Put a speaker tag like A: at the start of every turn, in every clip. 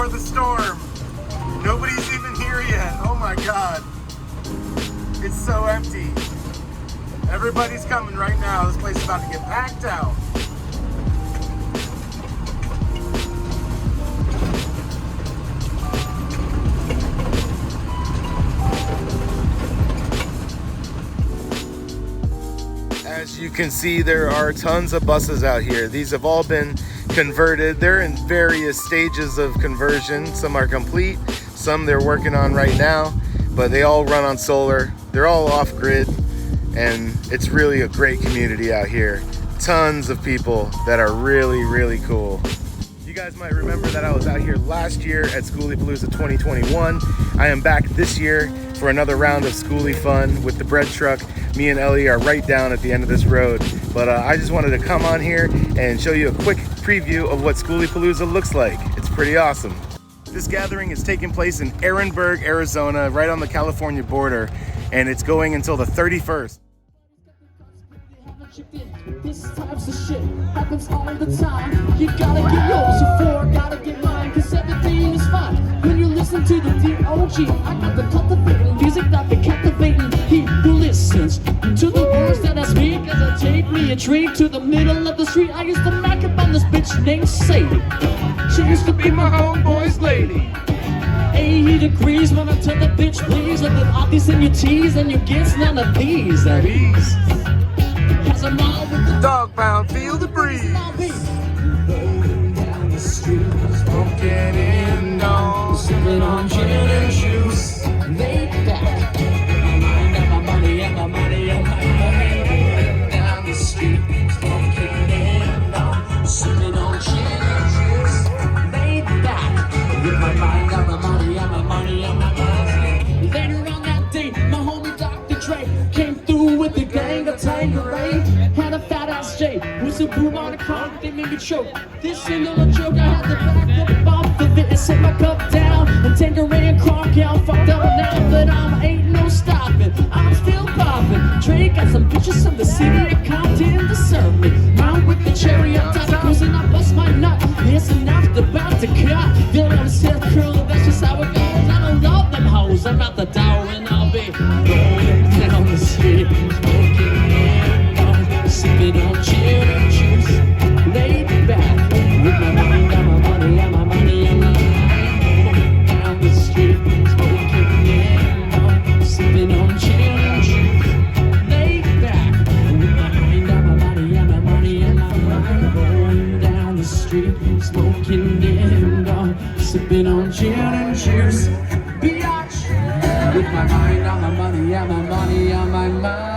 A: of the storm. Nobody's even here yet. Oh my God. It's so empty. Everybody's coming right now. This place is about to get packed out. As you can see, there are tons of buses out here. These have all been converted. They're in various stages of conversion. Some are complete, some they're working on right now, but they all run on solar. They're all off-grid, and it's really a great community out here. Tons of people that are really, really cool. You guys might remember that I was out here last year at Skooliepalooza 2021. I am back this year for another round of Skoolie fun with the bread truck. Me and Ellie are right down at the end of this road. But I just wanted to come on here and show you a quick preview of what Skooliepalooza looks like. It's pretty awesome. This gathering is taking place in Ehrenberg, Arizona, right on the California border, and it's going until the 31st.
B: This types of shit happens all the time. You gotta get yours before, gotta get mine, cause everything is fine when you listen to the D.O.G. I got the cultivating music that be captivating. He who listens to the words that I speak as I take me a drink to the middle of the street. I used to mac up on this bitch named Sadie. She used to be my homeboy's lady. 80 degrees when I tell the bitch please, look at all these in your tees and you get none of these at ease. As I'm all with the
A: Dog pound, feel the breeze.
B: rolling down the street,
A: Smoking indoors,
B: sipping on gin and juice, laid back. My mind and my money and my money and my money. Rolling down the street, smoking indoors, sipping on gin and juice, laid back. With my mind and my money and my money and my money. Later on that day, my homie Dr. Dre came through with the gang of Tangeray. Had a fat ass J, was a boom on the crowd, they made me choke. This single a joke, I had to back up off of it and set my cup down. And Tangeray and Kronk, yeah, I'm fucked up now, but ain't no stopping. I'm still popping. Dre got some bitches from the city of Compton to serve me. Round with the cherry on top, cruising, I bust my nut. It's an after about to cut. Then I'm still curling, that's just how it goes. I don't love them hoes, I'm out the door and I'll be rolling down the street, smoking in, sipping on gin and juice, laid back with my mind and my money and my money and my mind. Down the street, smoking in, sipping on gin and juice, laid back with my mind and my money and my money and my mind. Going down the street, smoking in, sipping on gin and juice, biatch, with my mind on my money and my money on my mind.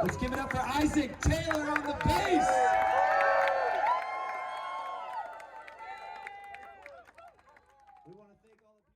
B: Let's give it up for Isaac Taylor on the bass. We want to thank all of you.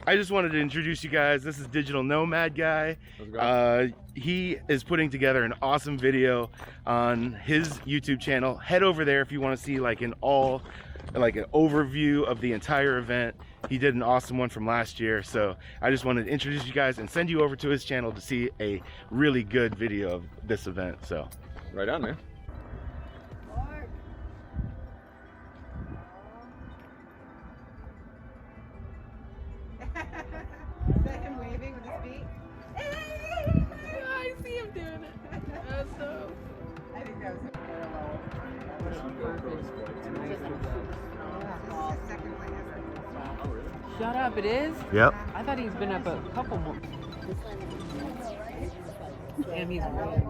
A: I just wanted to introduce you guys. This is Digital Nomad Guy. He is putting together an awesome video on his YouTube channel. Head over there if you want to see like an overview of the entire event. He did an awesome one from last year, so I just wanted to introduce you guys and send you over to his channel to see a really good video of this event. So
C: right on, man.
D: Is that him waving with his feet?
E: I see him doing it. That's dope.
D: I think that was a parallel. Second one ever.
E: Shut up, it is?
A: yep.
E: I thought he's been up a couple more. Damn, he's way.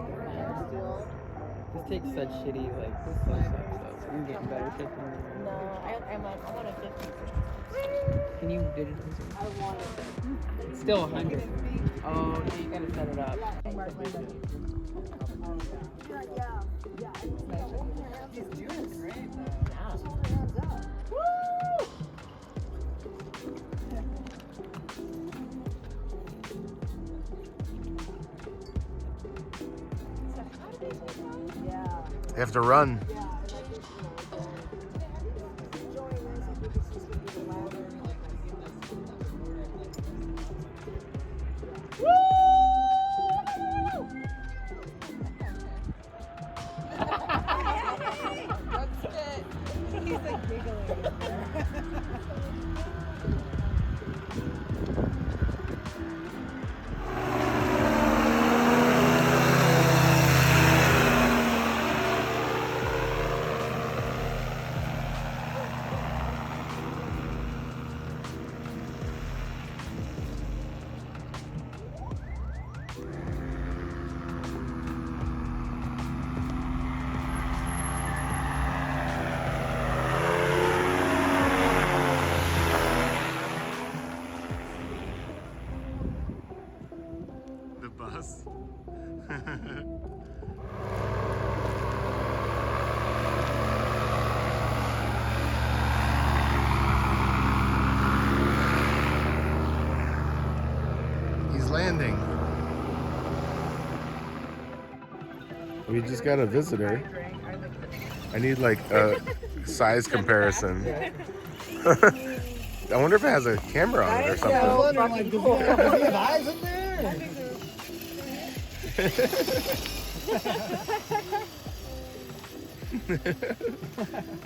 E: This takes such shitty, like, this sucks though. I'm getting better shit than this.
F: No, I'm on a 50.
E: Can you digital this? I want it. It's still 100. Oh, no, you gotta set it up.
D: He's doing great.
A: You have to run.
D: He's like giggling.
A: The bus. He's landing. We just got a visitor. I need like a size comparison. I wonder if it has a camera on it or something.
D: Does he have eyes in there?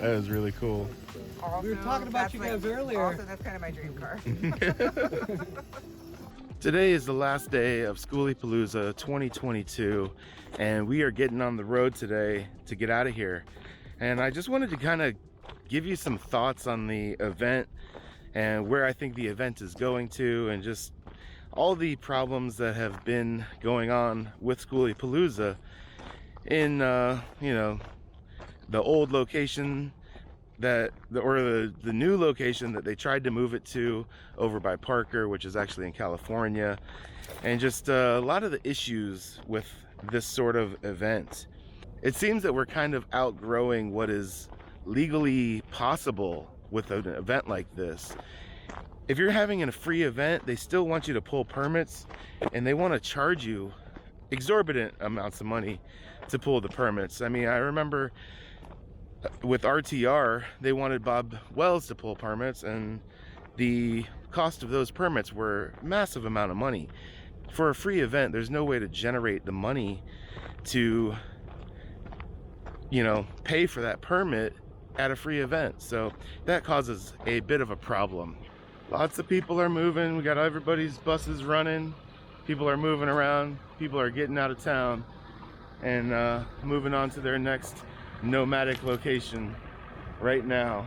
A: That is really cool.
D: Also,
E: We were talking about you guys earlier.
D: Also, that's kind of my dream car.
A: Today is the last day of Skooliepalooza 2022, and we are getting on the road today to get out of here. And I just wanted to kind of give you some thoughts on the event and where I think the event is going to, and just all the problems that have been going on with Skooliepalooza in you know, the old location the new location that they tried to move it to over by Barger, which is actually in California, and just a lot of the issues with this sort of event. It seems that we're kind of outgrowing what is legally possible with an event like this. If you're having a free event, they still want you to pull permits, and they want to charge you exorbitant amounts of money to pull the permits. I mean, I remember with RTR, they wanted Bob Wells to pull permits, and the cost of those permits were a massive amount of money. For a free event, there's no way to generate the money to, you know, pay for that permit at a free event. So that causes a bit of a problem. Lots of people are moving. We got everybody's buses running. People are moving around. People are getting out of town and moving on to their next nomadic location right now.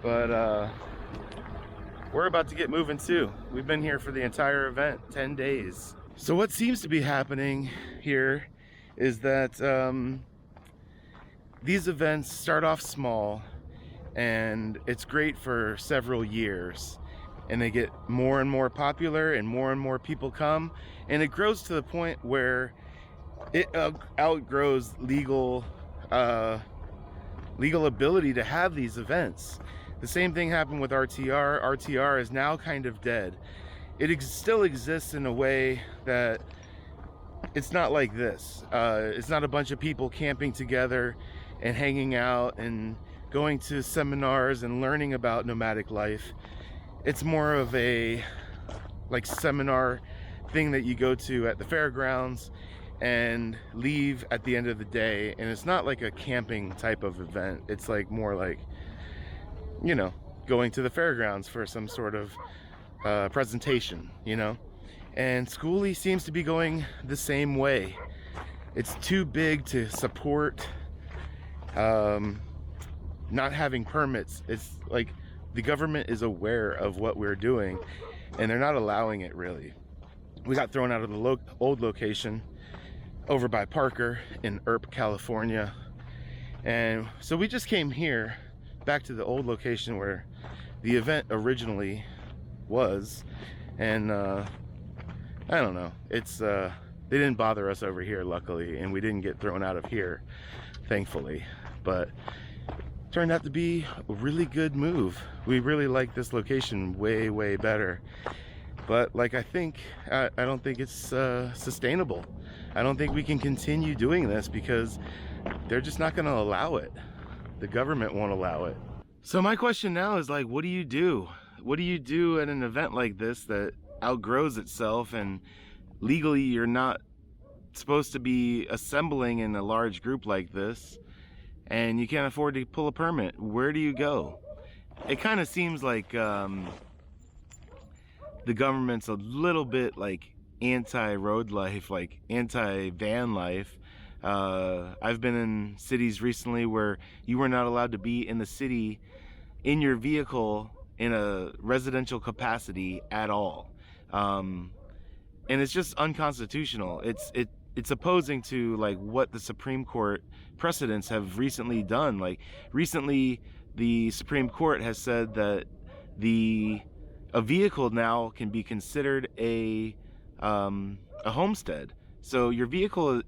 A: But we're about to get moving too. We've been here for the entire event, 10 days. So what seems to be happening here is that these events start off small, and it's great for several years, and they get more and more popular, and more people come, and it grows to the point where it outgrows legal ability to have these events. The same thing happened with RTR. RTR is now kind of dead. It still exists in a way that it's not like this. It's not a bunch of people camping together and hanging out and going to seminars and learning about nomadic life. It's more of a like seminar thing that you go to at the fairgrounds and leave at the end of the day. And it's not like a camping type of event. It's like more like, you know, going to the fairgrounds for some sort of presentation, you know. And Skoolie seems to be going the same way. It's too big to support not having permits. It's like the government is aware of what we're doing and they're not allowing it really. We got thrown out of the old location over by Parker in Earp, California. And so we just came here back to the old location where the event originally was. And I don't know, it's they didn't bother us over here luckily, and we didn't get thrown out of here thankfully, but turned out to be a really good move. We really like this location way better, but like I don't think it's sustainable. I don't think we can continue doing this because they're just not going to allow it. The government won't allow it. So my question now is like, what do you do? What do you do at an event like this that outgrows itself, and legally you're not supposed to be assembling in a large group like this, and you can't afford to pull a permit? Where do you go? It kind of seems like the government's a little bit like anti-road life, like anti-van life. I've been in cities recently where you were not allowed to be in the city in your vehicle in a residential capacity at all. And it's just unconstitutional. It's opposing to like what the Supreme Court precedents have recently done. Like recently the Supreme Court has said that a vehicle now can be considered a homestead. So your vehicle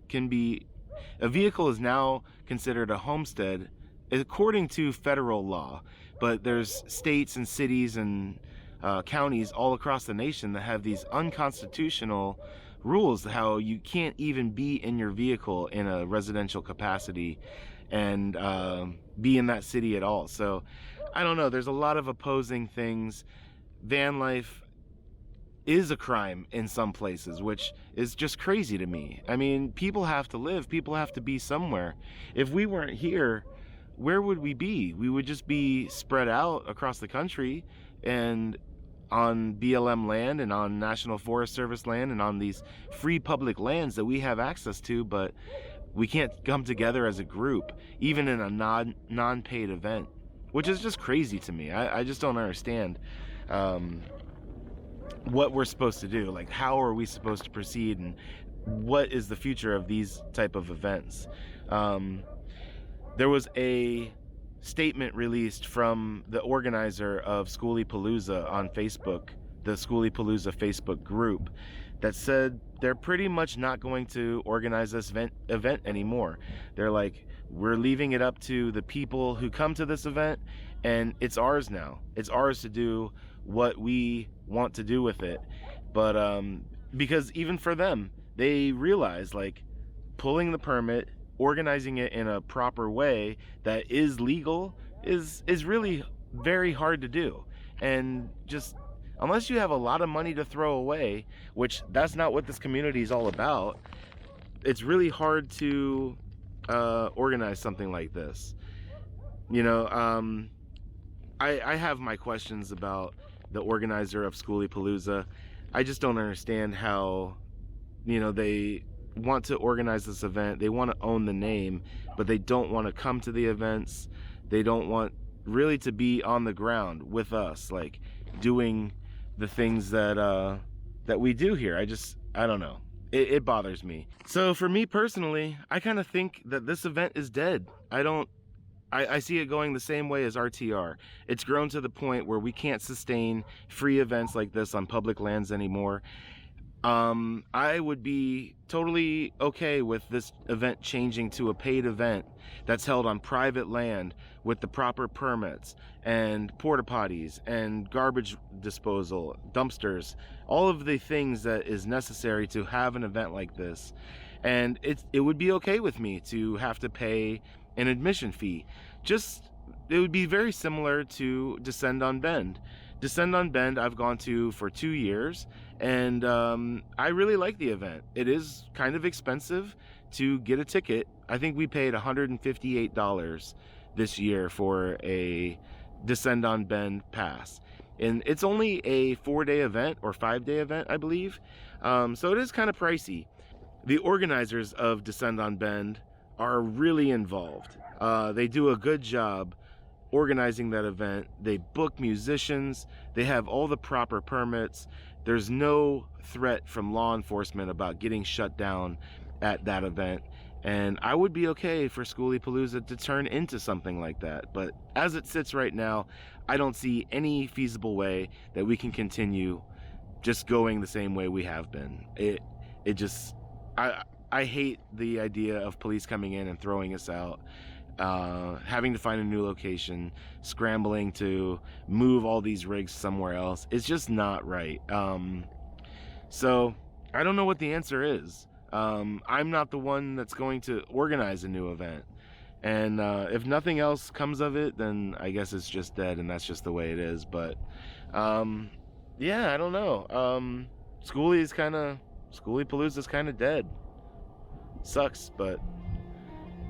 A: a vehicle is now considered a homestead according to federal law, but there's states and cities and counties all across the nation that have these unconstitutional rules, how you can't even be in your vehicle in a residential capacity and be in that city at all. So I don't know, there's a lot of opposing things. Van life is a crime in some places, which is just crazy to me. I mean, people have to live, people have to be somewhere. If we weren't here, where would we be? We would just be spread out across the country and on BLM land and on National Forest Service land and on these free public lands that we have access to, but we can't come together as a group, even in a non-paid event, which is just crazy to me. I just don't understand what we're supposed to do. Like, how are we supposed to proceed, and what is the future of these type of events? There was a statement released from the organizer of Skooliepalooza on Facebook, the Skooliepalooza Facebook group, that said they're pretty much not going to organize this event anymore. They're like, we're leaving it up to the people who come to this event, and it's ours now. It's ours to do what we want to do with it. But because even for them, they realize like pulling the permit, organizing it in a proper way that is legal is really very hard to do. And just unless you have a lot of money to throw away, which that's not what this community is all about, it's really hard to organize something like this. You know, I have my questions about the organizer of Skooliepalooza. I just don't understand how, you know, they want to organize this event, they want to own the name, but they don't want to come to the events. They don't want really to be on the ground with us, like doing the things that that we do here. I don't know. It bothers me. So for me personally, I kind of think that this event is dead. I see it going the same way as RTR. It's grown to the point where we can't sustain free events like this on public lands anymore. I would be totally okay with this event changing to a paid event that's held on private land with the proper permits and porta potties and garbage disposal, dumpsters, all of the things that is necessary to have an event like this. And it would be okay with me to have to pay an admission fee. It would be very similar to Descend on Bend. Descend on Bend I've gone to for 2 years, and I really like the event. It is kind of expensive to get a ticket. I think we paid $158 this year for a Descend on Bend pass. And it's only a 4-day event or 5-day event, I believe. So it is kind of pricey. The organizers of Descend on Bend are really involved. They do a good job organizing that event. They book musicians. They have all the proper permits. There's no threat from law enforcement about getting shut down at that event. And I would be okay for Skooliepalooza to turn into something like that. But as it sits right now, I don't see any feasible way that we can continue just going the same way we have been. I hate the idea of police coming in and throwing us out, having to find a new location, scrambling to move all these rigs somewhere else. It's just not right. So I don't know what the answer is. I'm not the one that's going to organize a new event. And if nothing else comes of it, then I guess it's just dead, and that's just the way it is. But yeah, I don't know. Skooliepalooza's kind of dead. Sucks, but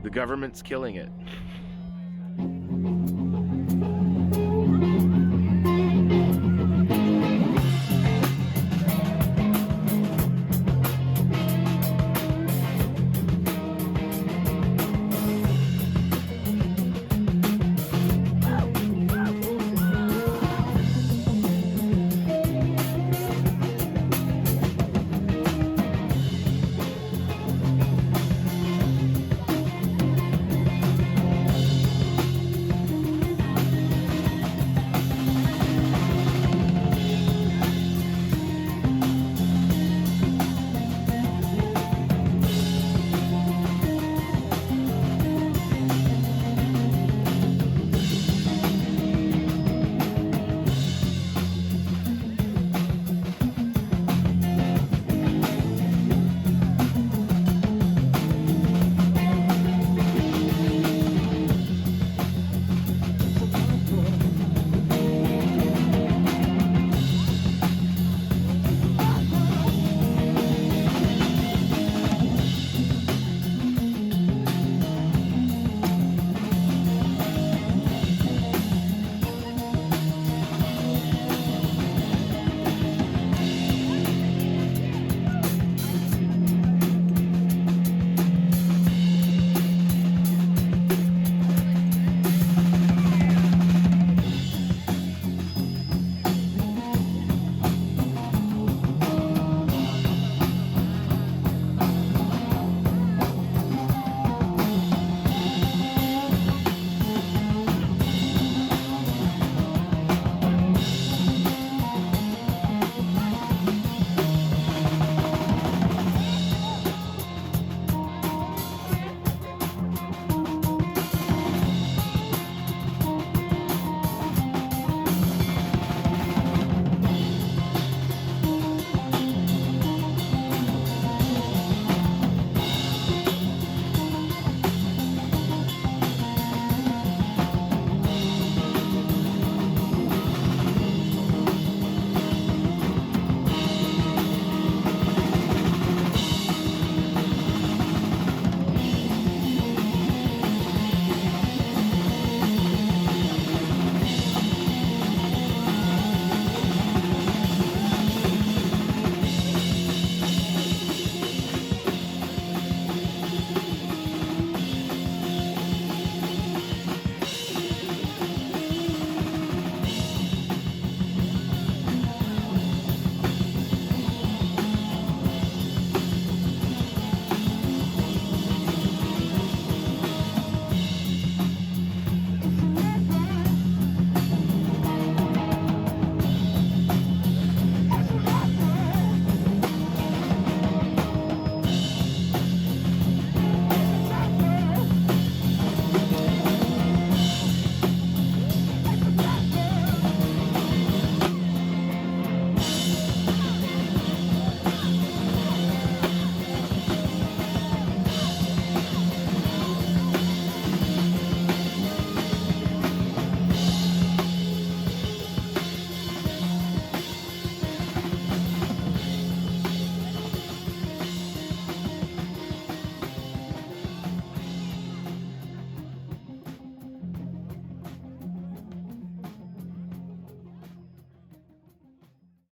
A: the government's killing it.